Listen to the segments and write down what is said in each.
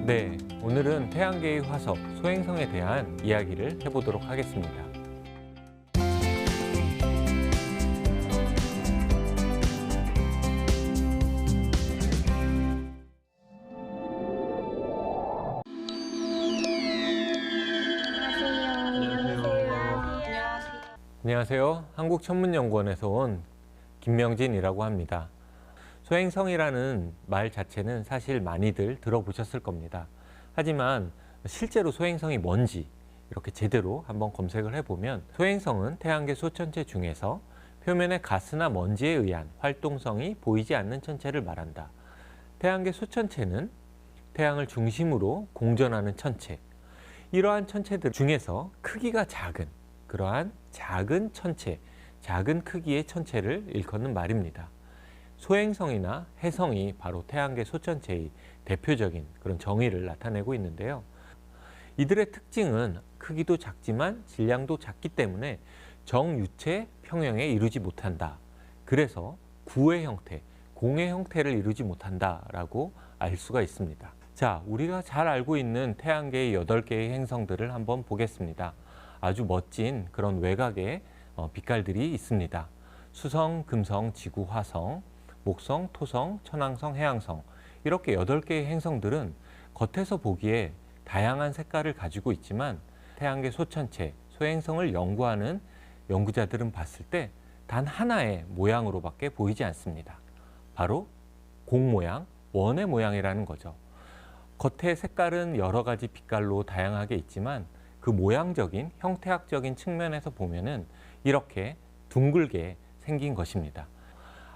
네, 오늘은 태양계의 화석, 소행성에 대한 이야기를 해보도록 하겠습니다. 안녕하세요. 한국천문연구원에서 온 김명진이라고 합니다. 소행성이라는 말 자체는 사실 많이들 들어보셨을 겁니다. 하지만 실제로 소행성이 뭔지 이렇게 제대로 한번 검색을 해보면 소행성은 태양계 소천체 중에서 표면의 가스나 먼지에 의한 활동성이 보이지 않는 천체를 말한다. 태양계 소천체는 태양을 중심으로 공전하는 천체, 이러한 천체들 중에서 크기가 작은 그러한 작은 천체, 작은 크기의 천체를 일컫는 말입니다. 소행성이나 해성이 바로 태양계 소천체의 대표적인 그런 정의를 나타내고 있는데요. 이들의 특징은 크기도 작지만 질량도 작기 때문에 정유체 평형에 이루지 못한다. 그래서 구의 형태, 공의 형태를 이루지 못한다라고 알 수가 있습니다. 자, 우리가 잘 알고 있는 태양계의 8개의 행성들을 한번 보겠습니다. 아주 멋진 그런 외곽의 빛깔들이 있습니다. 수성, 금성, 지구, 화성, 목성, 토성, 천왕성, 해왕성, 이렇게 8개의 행성들은 겉에서 보기에 다양한 색깔을 가지고 있지만 태양계 소천체, 소행성을 연구하는 연구자들은 봤을 때 단 하나의 모양으로밖에 보이지 않습니다. 바로 공 모양, 원의 모양이라는 거죠. 겉의 색깔은 여러 가지 빛깔로 다양하게 있지만 그 모양적인, 형태학적인 측면에서 보면은 이렇게 둥글게 생긴 것입니다.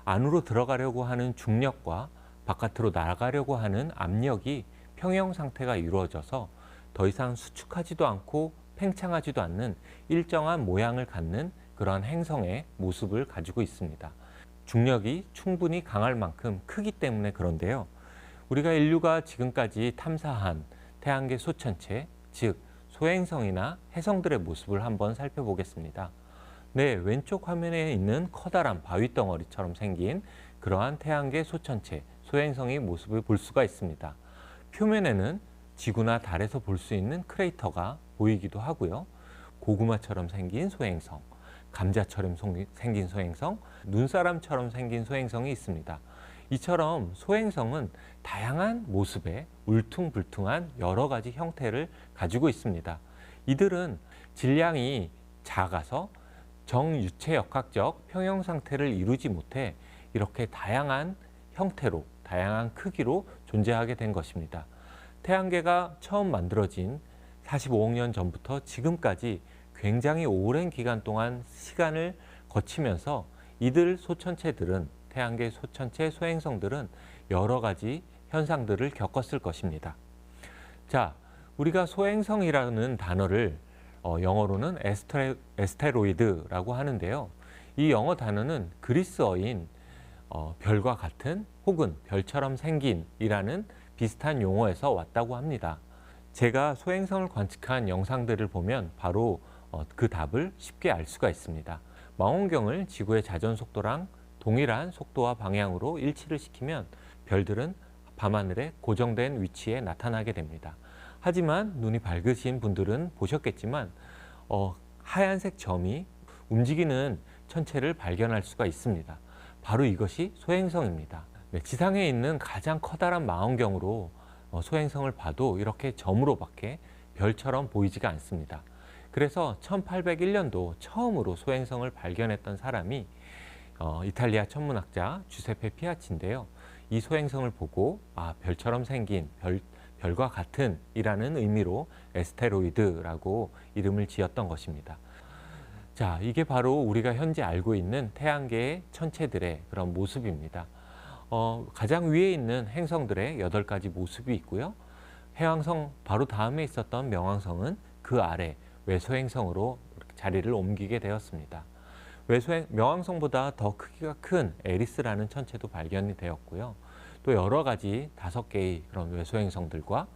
안으로 들어가려고 하는 중력과 바깥으로 나가려고 하는 압력이 평형 상태가 이루어져서 더 이상 수축하지도 않고 팽창하지도 않는 일정한 모양을 갖는 그러한 행성의 모습을 가지고 있습니다. 중력이 충분히 강할 만큼 크기 때문에 그런데요. 우리가 인류가 지금까지 탐사한 태양계 소천체, 즉 소행성이나 해성들의 모습을 한번 살펴보겠습니다. 네, 왼쪽 화면에 있는 커다란 바위 덩어리처럼 생긴 그러한 태양계 소천체, 소행성의 모습을 볼 수가 있습니다. 표면에는 지구나 달에서 볼 수 있는 크레이터가 보이기도 하고요. 고구마처럼 생긴 소행성, 감자처럼 생긴 소행성, 눈사람처럼 생긴 소행성이 있습니다. 이처럼 소행성은 다양한 모습의 울퉁불퉁한 여러 가지 형태를 가지고 있습니다. 이들은 질량이 작아서 정유체역학적 평형 상태를 이루지 못해 이렇게 다양한 형태로, 다양한 크기로 존재하게 된 것입니다. 태양계가 처음 만들어진 45억 년 전부터 지금까지 굉장히 오랜 기간 동안 시간을 거치면서 이들 소천체들은, 태양계 소천체 소행성들은 여러 가지 현상들을 겪었을 것입니다. 자, 우리가 소행성이라는 단어를 영어로는 에스테로이드라고 하는데요. 이 영어 단어는 그리스어인 별과 같은 혹은 별처럼 생긴이라는 비슷한 용어에서 왔다고 합니다. 제가 소행성을 관측한 영상들을 보면 바로 그 답을 쉽게 알 수가 있습니다. 망원경을 지구의 자전 속도랑 동일한 속도와 방향으로 일치를 시키면 별들은 밤하늘에 고정된 위치에 나타나게 됩니다. 하지만 눈이 밝으신 분들은 보셨겠지만 하얀색 점이 움직이는 천체를 발견할 수가 있습니다. 바로 이것이 소행성입니다. 네, 지상에 있는 가장 커다란 망원경으로 소행성을 봐도 이렇게 점으로밖에 별처럼 보이지가 않습니다. 그래서 1801년도 처음으로 소행성을 발견했던 사람이 이탈리아 천문학자 주세페 피아치인데요. 이 소행성을 보고 별처럼 생긴 별과 같은 이라는 의미로 에스테로이드라고 이름을 지었던 것입니다. 자, 이게 바로 우리가 현재 알고 있는 태양계의 천체들의 그런 모습입니다. 가장 위에 있는 행성들의 8가지 모습이 있고요. 해왕성 바로 다음에 있었던 명왕성은 그 아래 외소행성으로 자리를 옮기게 되었습니다. 명왕성보다 더 크기가 큰 에리스라는 천체도 발견이 되었고요. 또 여러 가지 5개의 그런 외소행성들과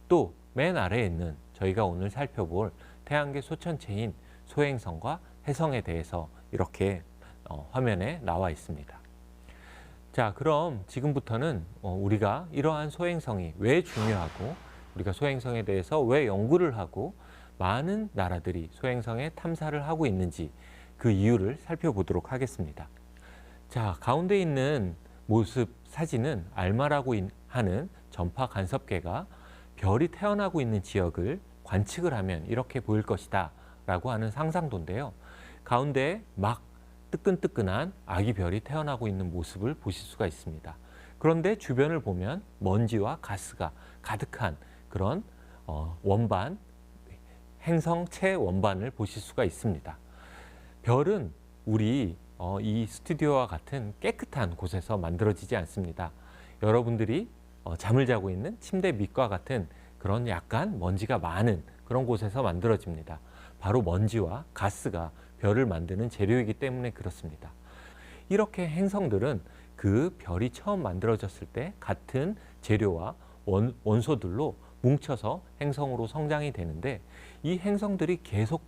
또 맨 아래에 있는 저희가 오늘 살펴볼 태양계 소천체인 소행성과 해성에 대해서 이렇게 화면에 나와 있습니다. 자, 그럼 지금부터는 우리가 이러한 소행성이 왜 중요하고 우리가 소행성에 대해서 왜 연구를 하고 많은 나라들이 소행성에 탐사를 하고 있는지 그 이유를 살펴보도록 하겠습니다. 자, 가운데 있는 모습 사진은 알마라고 하는 전파 간섭계가 별이 태어나고 있는 지역을 관측을 하면 이렇게 보일 것이다 라고 하는 상상도인데요. 가운데 막 뜨끈뜨끈한 아기 별이 태어나고 있는 모습을 보실 수가 있습니다. 그런데 주변을 보면 먼지와 가스가 가득한 그런 원반, 행성체 원반을 보실 수가 있습니다. 별은 우리 이 스튜디오와 같은 깨끗한 곳에서 만들어지지 않습니다. 여러분들이 잠을 자고 있는 침대 밑과 같은 그런 약간 먼지가 많은 그런 곳에서 만들어집니다. 바로 먼지와 가스가 별을 만드는 재료이기 때문에 그렇습니다. 이렇게 행성들은 그 별이 처음 만들어졌을 때 같은 재료와 원소들로 뭉쳐서 행성으로 성장이 되는데 이 행성들이 계속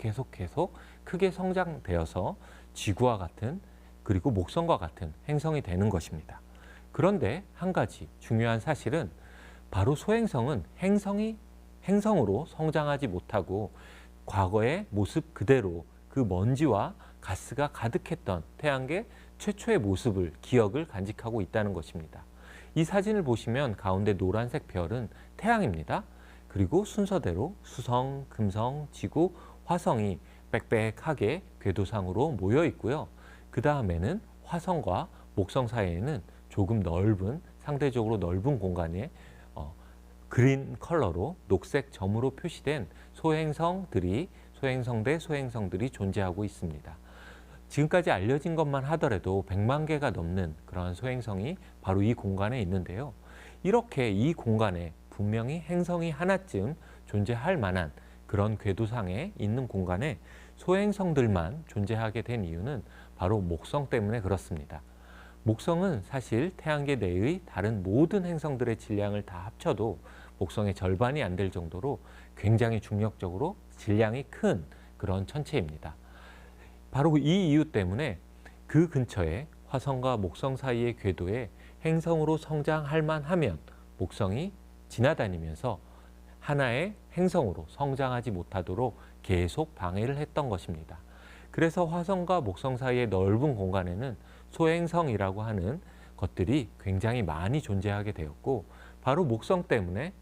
크게 성장되어서 지구와 같은 그리고 목성과 같은 행성이 되는 것입니다. 그런데 한 가지 중요한 사실은 바로 소행성은 행성으로 성장하지 못하고 과거의 모습 그대로 그 먼지와 가스가 가득했던 태양계 최초의 모습을 기억을 간직하고 있다는 것입니다. 이 사진을 보시면 가운데 노란색 별은 태양입니다. 그리고 순서대로 수성, 금성, 지구, 화성이 빽빽하게 궤도상으로 모여 있고요. 그 다음에는 화성과 목성 사이에는 조금 넓은, 상대적으로 넓은 공간에 그린 컬러로 녹색 점으로 표시된 소행성들이 존재하고 있습니다. 지금까지 알려진 것만 하더라도 100만 개가 넘는 그러한 소행성이 바로 이 공간에 있는데요. 이렇게 이 공간에 분명히 행성이 하나쯤 존재할 만한 그런 궤도상에 있는 공간에 소행성들만 존재하게 된 이유는 바로 목성 때문에 그렇습니다. 목성은 사실 태양계 내의 다른 모든 행성들의 질량을 다 합쳐도 목성의 절반이 안 될 정도로 굉장히 중력적으로 질량이 큰 그런 천체입니다. 바로 이 이유 때문에 그 근처에 화성과 목성 사이의 궤도에 행성으로 성장할 만하면 목성이 지나다니면서 하나의 행성으로 성장하지 못하도록 계속 방해를 했던 것입니다. 그래서 화성과 목성 사이의 넓은 공간에는 소행성이라고 하는 것들이 굉장히 많이 존재하게 되었고 바로 목성 때문에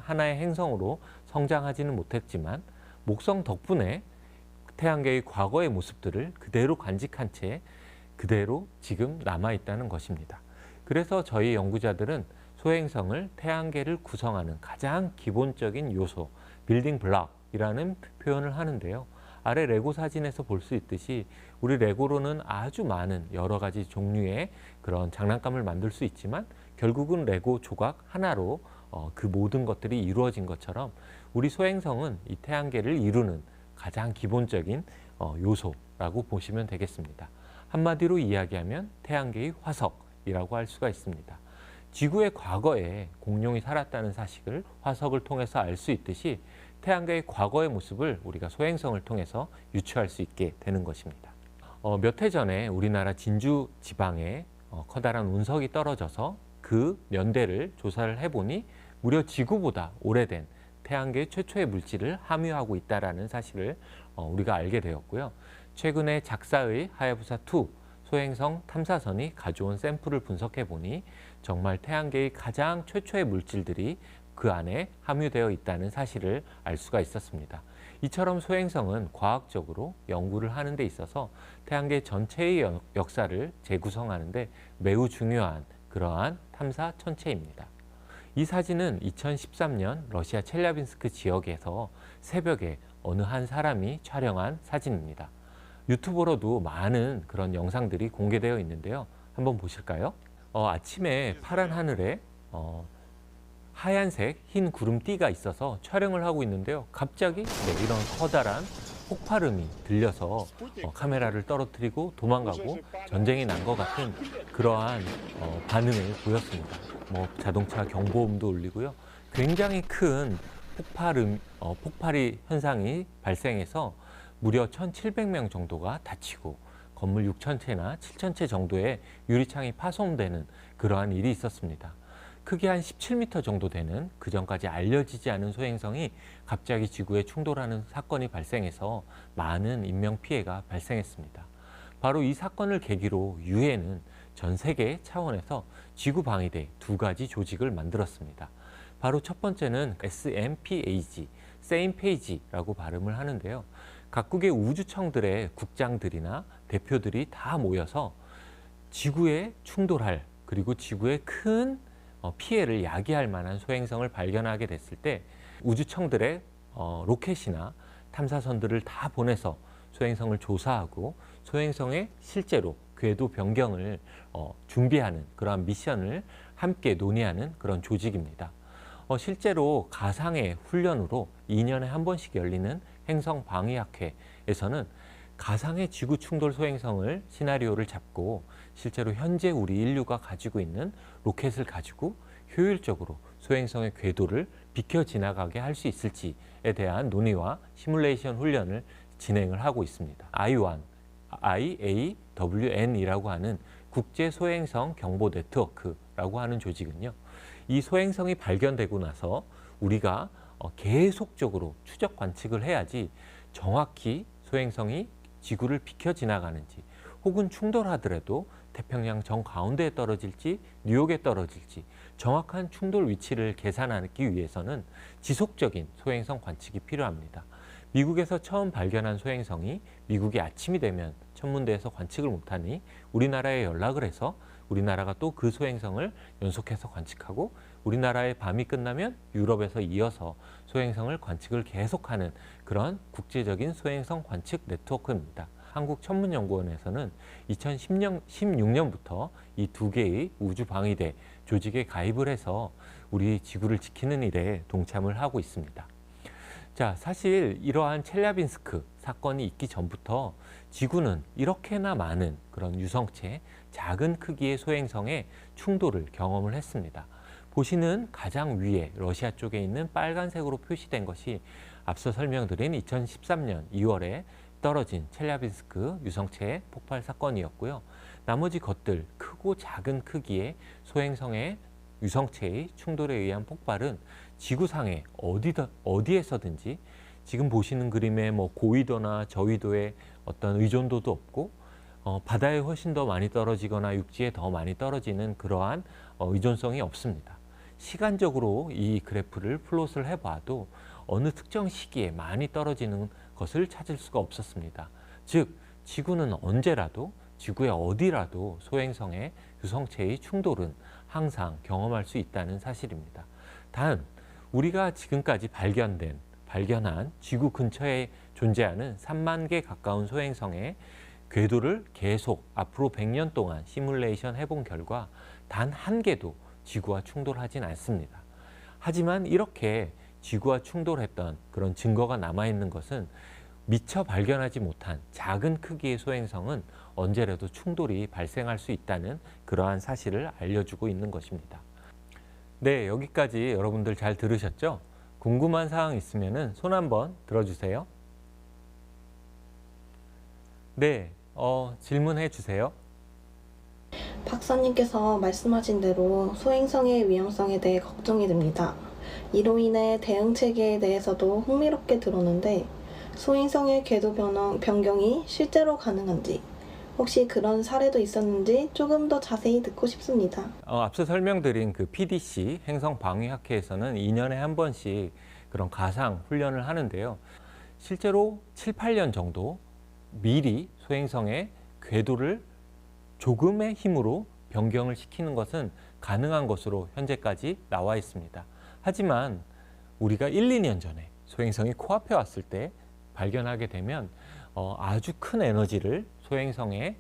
하나의 행성으로 성장하지는 못했지만 목성 덕분에 태양계의 과거의 모습들을 그대로 간직한 채 그대로 지금 남아있다는 것입니다. 그래서 저희 연구자들은 소행성을 태양계를 구성하는 가장 기본적인 요소, 빌딩 블럭이라는 표현을 하는데요. 아래 레고 사진에서 볼 수 있듯이 우리 레고로는 아주 많은 여러 가지 종류의 그런 장난감을 만들 수 있지만 결국은 레고 조각 하나로 그 모든 것들이 이루어진 것처럼 우리 소행성은 이 태양계를 이루는 가장 기본적인 요소라고 보시면 되겠습니다. 한마디로 이야기하면 태양계의 화석이라고 할 수가 있습니다. 지구의 과거에 공룡이 살았다는 사실을 화석을 통해서 알 수 있듯이 태양계의 과거의 모습을 우리가 소행성을 통해서 유추할 수 있게 되는 것입니다. 몇 해 전에 우리나라 진주 지방에 커다란 운석이 떨어져서 그 연대를 조사를 해보니 무려 지구보다 오래된 태양계 최초의 물질을 함유하고 있다는 사실을 우리가 알게 되었고요. 최근에 작사의 하야부사2 소행성 탐사선이 가져온 샘플을 분석해 보니 정말 태양계의 가장 최초의 물질들이 그 안에 함유되어 있다는 사실을 알 수가 있었습니다. 이처럼 소행성은 과학적으로 연구를 하는 데 있어서 태양계 전체의 역사를 재구성하는 데 매우 중요한 그러한 탐사 천체입니다. 이 사진은 2013년 러시아 첼야빈스크 지역에서 새벽에 어느 한 사람이 촬영한 사진입니다. 유튜브로도 많은 그런 영상들이 공개되어 있는데요. 한번 보실까요? 아침에 파란 하늘에 하얀색 흰 구름띠가 있어서 촬영을 하고 있는데요. 갑자기 이런 커다란 폭발음이 들려서 카메라를 떨어뜨리고 도망가고 전쟁이 난 것 같은 그러한 반응을 보였습니다. 자동차 경보음도 울리고요. 굉장히 큰 폭발이 현상이 발생해서 무려 1,700명 정도가 다치고 건물 6,000채나 7,000채 정도의 유리창이 파손되는 그러한 일이 있었습니다. 크기 한 17m 정도 되는 그전까지 알려지지 않은 소행성이 갑자기 지구에 충돌하는 사건이 발생해서 많은 인명피해가 발생했습니다. 바로 이 사건을 계기로 유엔은 전 세계 차원에서 지구방위대 두 가지 조직을 만들었습니다. 바로 첫 번째는 SMPAG, Same Page라고 발음을 하는데요. 각국의 우주청들의 국장들이나 대표들이 다 모여서 지구에 충돌할, 그리고 지구에 큰 피해를 야기할 만한 소행성을 발견하게 됐을 때 우주청들의 로켓이나 탐사선들을 다 보내서 소행성을 조사하고 소행성의 실제로 궤도 변경을 준비하는 그러한 미션을 함께 논의하는 그런 조직입니다. 실제로 가상의 훈련으로 2년에 한 번씩 열리는 행성방위학회에서는 가상의 지구 충돌 소행성을 시나리오를 잡고 실제로 현재 우리 인류가 가지고 있는 로켓을 가지고 효율적으로 소행성의 궤도를 비켜 지나가게 할 수 있을지에 대한 논의와 시뮬레이션 훈련을 진행을 하고 있습니다. IAWN이라고 하는 국제 소행성 경보 네트워크라고 하는 조직은요. 이 소행성이 발견되고 나서 우리가 계속적으로 추적 관측을 해야지 정확히 소행성이 지구를 비켜 지나가는지 혹은 충돌하더라도 태평양 정 가운데에 떨어질지 뉴욕에 떨어질지 정확한 충돌 위치를 계산하기 위해서는 지속적인 소행성 관측이 필요합니다. 미국에서 처음 발견한 소행성이 미국이 아침이 되면 천문대에서 관측을 못하니 우리나라에 연락을 해서 우리나라가 또 그 소행성을 연속해서 관측하고 우리나라의 밤이 끝나면 유럽에서 이어서 소행성을 관측을 계속하는 그런 국제적인 소행성 관측 네트워크입니다. 한국천문연구원에서는 2016년부터 이 두 개의 우주방위대 조직에 가입을 해서 우리 지구를 지키는 일에 동참을 하고 있습니다. 자, 사실 이러한 첼리아빈스크 사건이 있기 전부터 지구는 이렇게나 많은 그런 유성체, 작은 크기의 소행성의 충돌을 경험을 했습니다. 보시는 가장 위에 러시아 쪽에 있는 빨간색으로 표시된 것이 앞서 설명드린 2013년 2월에 떨어진 첼리아빈스크 유성체 폭발 사건이었고요. 나머지 것들 크고 작은 크기의 소행성의 유성체의 충돌에 의한 폭발은 지구상의 어디에서든지 지금 보시는 그림의 고위도나 저위도의 어떤 의존도도 없고 바다에 훨씬 더 많이 떨어지거나 육지에 더 많이 떨어지는 그러한 의존성이 없습니다. 시간적으로 이 그래프를 플롯을 해봐도 어느 특정 시기에 많이 떨어지는 것을 찾을 수가 없었습니다. 즉, 지구는 언제라도 지구의 어디라도 소행성의 유성체의 충돌은 항상 경험할 수 있다는 사실입니다. 단, 우리가 지금까지 발견한 지구 근처에 존재하는 3만 개 가까운 소행성의 궤도를 계속 앞으로 100년 동안 시뮬레이션 해본 결과 단 한 개도 지구와 충돌하진 않습니다. 하지만 이렇게 지구와 충돌했던 그런 증거가 남아있는 것은 미처 발견하지 못한 작은 크기의 소행성은 언제라도 충돌이 발생할 수 있다는 그러한 사실을 알려주고 있는 것입니다. 네, 여기까지 여러분들 잘 들으셨죠? 궁금한 사항 있으면 손 한번 들어주세요. 네, 질문해 주세요. 박사님께서 말씀하신 대로 소행성의 위험성에 대해 걱정이 됩니다. 이로 인해 대응 체계에 대해서도 흥미롭게 들었는데 소행성의 궤도 변경이 실제로 가능한지 혹시 그런 사례도 있었는지 조금 더 자세히 듣고 싶습니다. 앞서 설명드린 그 PDC 행성방위학회에서는 2년에 한 번씩 그런 가상 훈련을 하는데요. 실제로 7, 8년 정도 미리 소행성의 궤도를 조금의 힘으로 변경을 시키는 것은 가능한 것으로 현재까지 나와 있습니다. 하지만 우리가 1, 2년 전에 소행성이 코앞에 왔을 때 발견하게 되면 아주 큰 에너지를 소행성에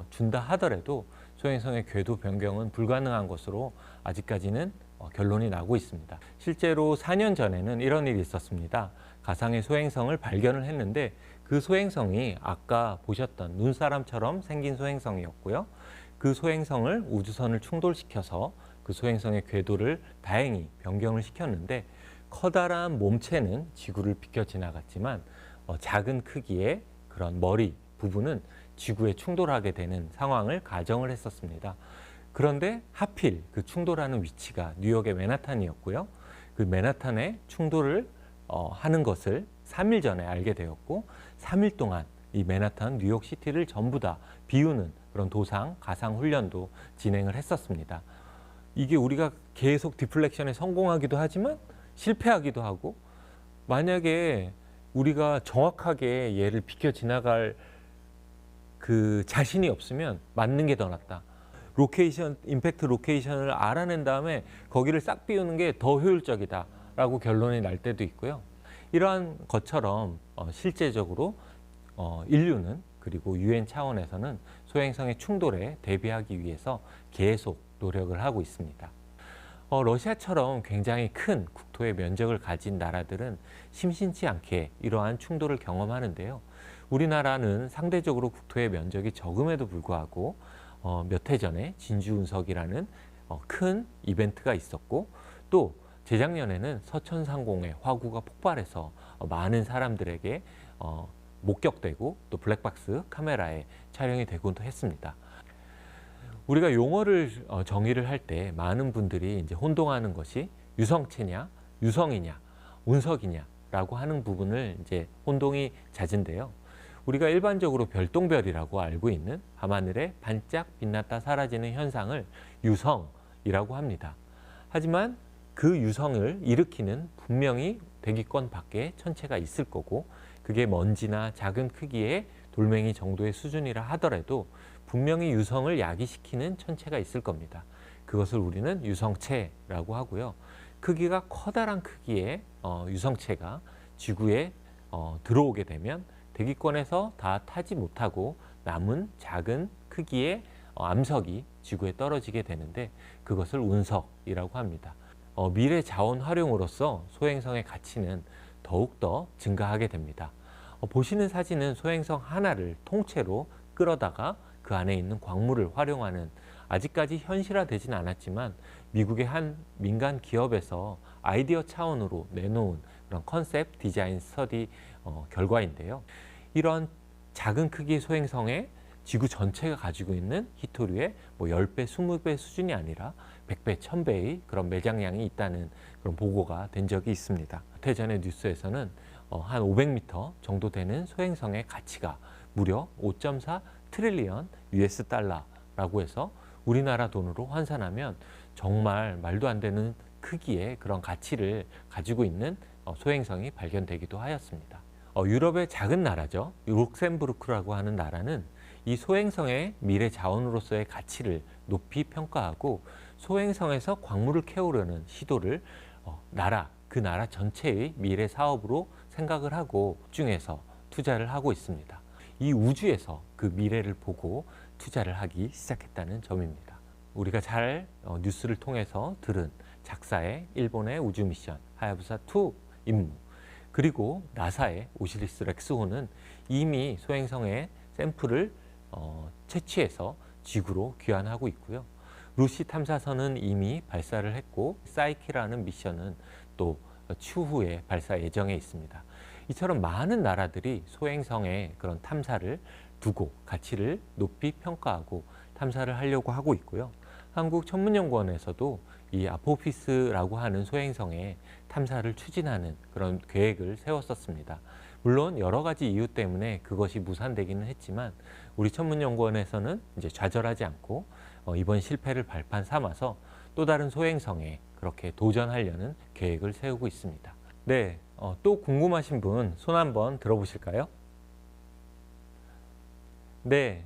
준다 하더라도 소행성의 궤도 변경은 불가능한 것으로 아직까지는 결론이 나고 있습니다. 실제로 4년 전에는 이런 일이 있었습니다. 가상의 소행성을 발견을 했는데 그 소행성이 아까 보셨던 눈사람처럼 생긴 소행성이었고요. 그 소행성을 우주선을 충돌시켜서 그 소행성의 궤도를 다행히 변경을 시켰는데 커다란 몸체는 지구를 비켜 지나갔지만 작은 크기의 그런 머리 부분은 지구에 충돌하게 되는 상황을 가정을 했었습니다. 그런데 하필 그 충돌하는 위치가 뉴욕의 맨하탄이었고요. 그 맨하탄에 충돌을 하는 것을 3일 전에 알게 되었고 3일 동안 이 맨하탄, 뉴욕시티를 전부 다 비우는 그런 도상, 가상 훈련도 진행을 했었습니다. 이게 우리가 계속 디플렉션에 성공하기도 하지만 실패하기도 하고 만약에 우리가 정확하게 얘를 비켜 지나갈 그 자신이 없으면 맞는 게 더 낫다. 로케이션, 임팩트 로케이션을 알아낸 다음에 거기를 싹 비우는 게 더 효율적이다라고 결론이 날 때도 있고요. 이러한 것처럼 실제적으로 인류는 그리고 UN 차원에서는 소행성의 충돌에 대비하기 위해서 계속 노력을 하고 있습니다. 러시아처럼 굉장히 큰 국토의 면적을 가진 나라들은 심심치 않게 이러한 충돌을 경험하는데요. 우리나라는 상대적으로 국토의 면적이 적음에도 불구하고 몇 해 전에 진주운석이라는 큰 이벤트가 있었고 또 재작년에는 서천상공에 화구가 폭발해서 많은 사람들에게 목격되고 또 블랙박스 카메라에 촬영이 되곤 했습니다. 우리가 용어를 정의를 할 때 많은 분들이 이제 혼동하는 것이 유성체냐, 유성이냐, 운석이냐라고 하는 부분을 이제 혼동이 잦은데요. 우리가 일반적으로 별똥별이라고 알고 있는 밤하늘에 반짝 빛났다 사라지는 현상을 유성이라고 합니다. 하지만 그 유성을 일으키는 분명히 대기권 밖에 천체가 있을 거고 그게 먼지나 작은 크기의 돌멩이 정도의 수준이라 하더라도 분명히 유성을 야기시키는 천체가 있을 겁니다. 그것을 우리는 유성체라고 하고요. 크기가 커다란 크기의 유성체가 지구에 들어오게 되면 대기권에서 다 타지 못하고 남은 작은 크기의 암석이 지구에 떨어지게 되는데 그것을 운석이라고 합니다. 미래 자원 활용으로서 소행성의 가치는 더욱더 증가하게 됩니다. 보시는 사진은 소행성 하나를 통째로 끌어다가 그 안에 있는 광물을 활용하는 아직까지 현실화되진 않았지만 미국의 한 민간 기업에서 아이디어 차원으로 내놓은 그런 컨셉 디자인 스터디 결과인데요. 이런 작은 크기의 소행성에 지구 전체가 가지고 있는 히토류의 10배, 20배 수준이 아니라 100배, 1000배의 그런 매장량이 있다는 그런 보고가 된 적이 있습니다. 몇 해 전의 뉴스에서는 한 500m 정도 되는 소행성의 가치가 무려 5.4 트릴리언 US 달러라고 해서 우리나라 돈으로 환산하면 정말 말도 안 되는 크기의 그런 가치를 가지고 있는 소행성이 발견되기도 하였습니다. 유럽의 작은 나라죠. 룩셈부르크라고 하는 나라는 이 소행성의 미래 자원으로서의 가치를 높이 평가하고 소행성에서 광물을 캐오려는 시도를 그 나라 전체의 미래 사업으로 생각을 하고 집중해서 투자를 하고 있습니다. 이 우주에서 그 미래를 보고 투자를 하기 시작했다는 점입니다. 우리가 잘 뉴스를 통해서 들은 작사의 일본의 우주 미션 하야부사2 임무 그리고 나사의 오시리스 렉스호는 이미 소행성의 샘플을 채취해서 지구로 귀환하고 있고요. 루시 탐사선은 이미 발사를 했고 사이키라는 미션은 또 추후에 발사 예정에 있습니다. 이처럼 많은 나라들이 소행성의 그런 탐사를 두고 가치를 높이 평가하고 탐사를 하려고 하고 있고요. 한국천문연구원에서도 이 아포피스라고 하는 소행성의 탐사를 추진하는 그런 계획을 세웠었습니다. 물론 여러 가지 이유 때문에 그것이 무산되기는 했지만 우리 천문연구원에서는 이제 좌절하지 않고 이번 실패를 발판 삼아서 또 다른 소행성에 그렇게 도전하려는 계획을 세우고 있습니다. 네, 또 궁금하신 분 손 한번 들어보실까요? 네,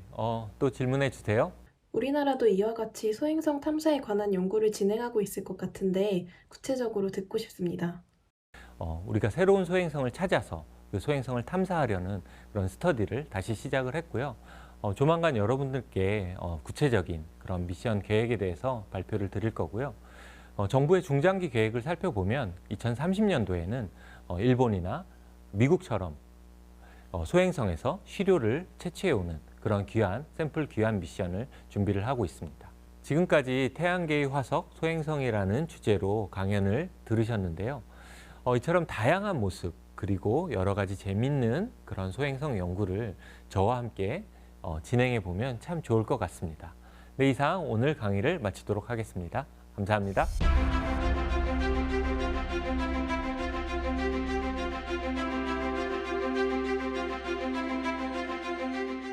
또 질문해 주세요. 우리나라도 이와 같이 소행성 탐사에 관한 연구를 진행하고 있을 것 같은데 구체적으로 듣고 싶습니다. 우리가 새로운 소행성을 찾아서 그 소행성을 탐사하려는 그런 스터디를 다시 시작을 했고요. 조만간 여러분들께 구체적인 그런 미션 계획에 대해서 발표를 드릴 거고요. 정부의 중장기 계획을 살펴보면 2030년도에는 일본이나 미국처럼 소행성에서 시료를 채취해오는 그런 샘플 귀환 미션을 준비를 하고 있습니다. 지금까지 태양계의 화석 소행성이라는 주제로 강연을 들으셨는데요. 이처럼 다양한 모습 그리고 여러 가지 재밌는 그런 소행성 연구를 저와 함께 진행해 보면 참 좋을 것 같습니다. 네, 이상 오늘 강의를 마치도록 하겠습니다. 감사합니다.